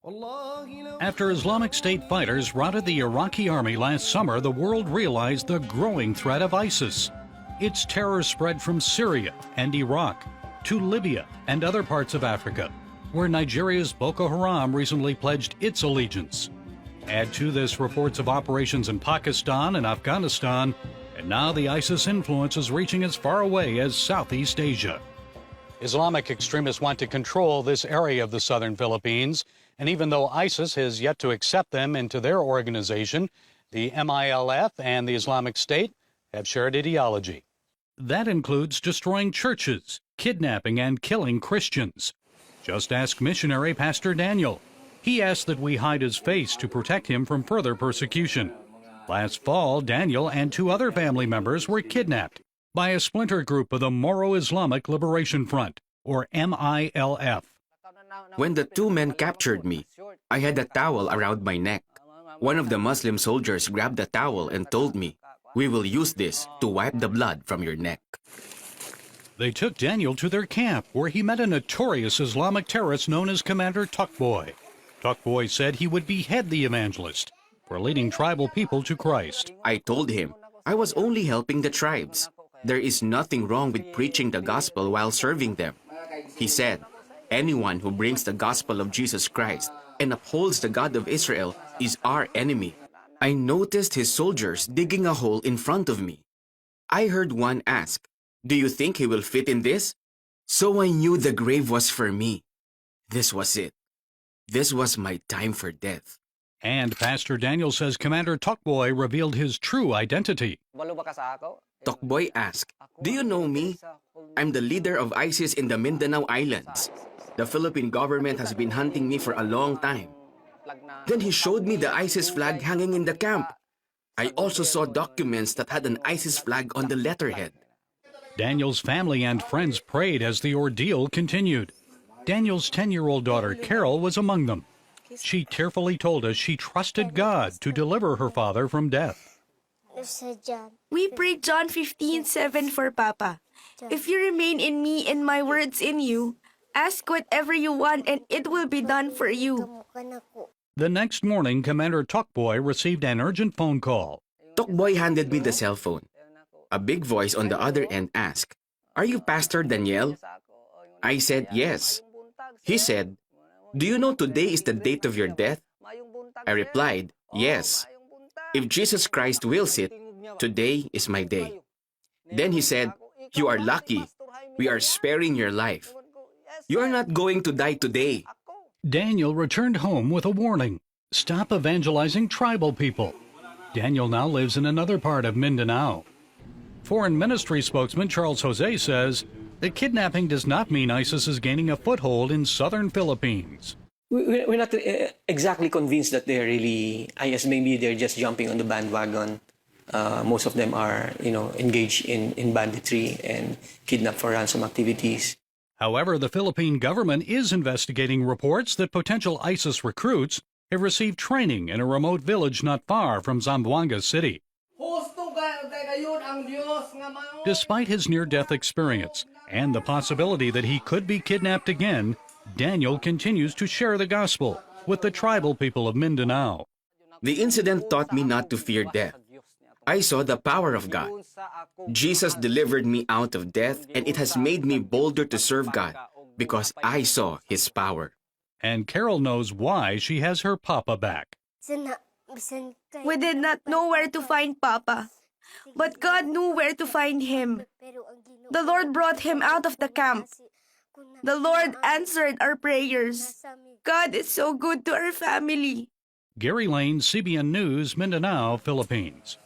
After Islamic State fighters routed the Iraqi army last summer, the world realized the growing threat of ISIS. Its terror spread from Syria and Iraq to Libya and other parts of Africa, where Nigeria's Boko Haram recently pledged its allegiance. Add to this reports of operations in Pakistan and Afghanistan, and now the ISIS influence is reaching as far away as Southeast Asia. Islamic extremists want to control this area of the southern Philippines, and even though ISIS has yet to accept them into their organization, the MILF and the Islamic State have shared ideology. That includes destroying churches, kidnapping and killing Christians. Just ask missionary Pastor Daniel. He asked that we hide his face to protect him from further persecution. Last fall, Daniel and 2 other family members were kidnapped by a splinter group of the Moro Islamic Liberation Front, or MILF. When the 2 men captured me, I had a towel around my neck. One of the Muslim soldiers grabbed the towel and told me, "We will use this to wipe the blood from your neck." They took Daniel to their camp, where he met a notorious Islamic terrorist known as Commander Tukboy. Tukboy said he would behead the evangelist for leading tribal people to Christ. I told him I was only helping the tribes. There is nothing wrong with preaching the gospel while serving them. He said, "Anyone who brings the gospel of Jesus Christ and upholds the God of Israel is our enemy." I noticed his soldiers digging a hole in front of me. I heard one ask, "Do you think he will fit in this?" So I knew the grave was for me. This was it. This was my time for death. And Pastor Daniel says Commander Tukboy revealed his true identity. Tukboy asked, "Do you know me? I'm the leader of ISIS in the Mindanao Islands. The Philippine government has been hunting me for a long time." Then he showed me the ISIS flag hanging in the camp. I also saw documents that had an ISIS flag on the letterhead. Daniel's family and friends prayed as the ordeal continued. Daniel's 10-year-old daughter, Carol, was among them. She tearfully told us she trusted God to deliver her father from death. We prayed John 15:7 for Papa. If you remain in me and my words in you, ask whatever you want and it will be done for you. The next morning, Commander Tukboy received an urgent phone call. Tukboy handed me the cell phone. A big voice on the other end asked, "Are you Pastor Daniel?" I said yes. He said, "Do you know today is the date of your death?" I replied, "Yes. If Jesus Christ wills it, today is my day." Then he said, "You are lucky. We are sparing your life. You are not going to die today." Daniel returned home with a warning. Stop evangelizing tribal people. Daniel now lives in another part of Mindanao. Foreign Ministry spokesman Charles Jose says the kidnapping does not mean ISIS is gaining a foothold in southern Philippines. We're not exactly convinced that they're really IS. Maybe they're just jumping on the bandwagon. Most of them are, engaged in banditry and kidnap for ransom activities. However, the Philippine government is investigating reports that potential ISIS recruits have received training in a remote village not far from Zamboanga City. Despite his near-death experience and the possibility that he could be kidnapped again, Daniel continues to share the gospel with the tribal people of Mindanao. The incident taught me not to fear death. I saw the power of God. Jesus delivered me out of death, and it has made me bolder to serve God because I saw His power. And Carol knows why she has her papa back. We did not know where to find Papa, but God knew where to find him. The Lord brought him out of the camp. The Lord answered our prayers. God is so good to our family. Gary Lane, CBN News, Mindanao, Philippines.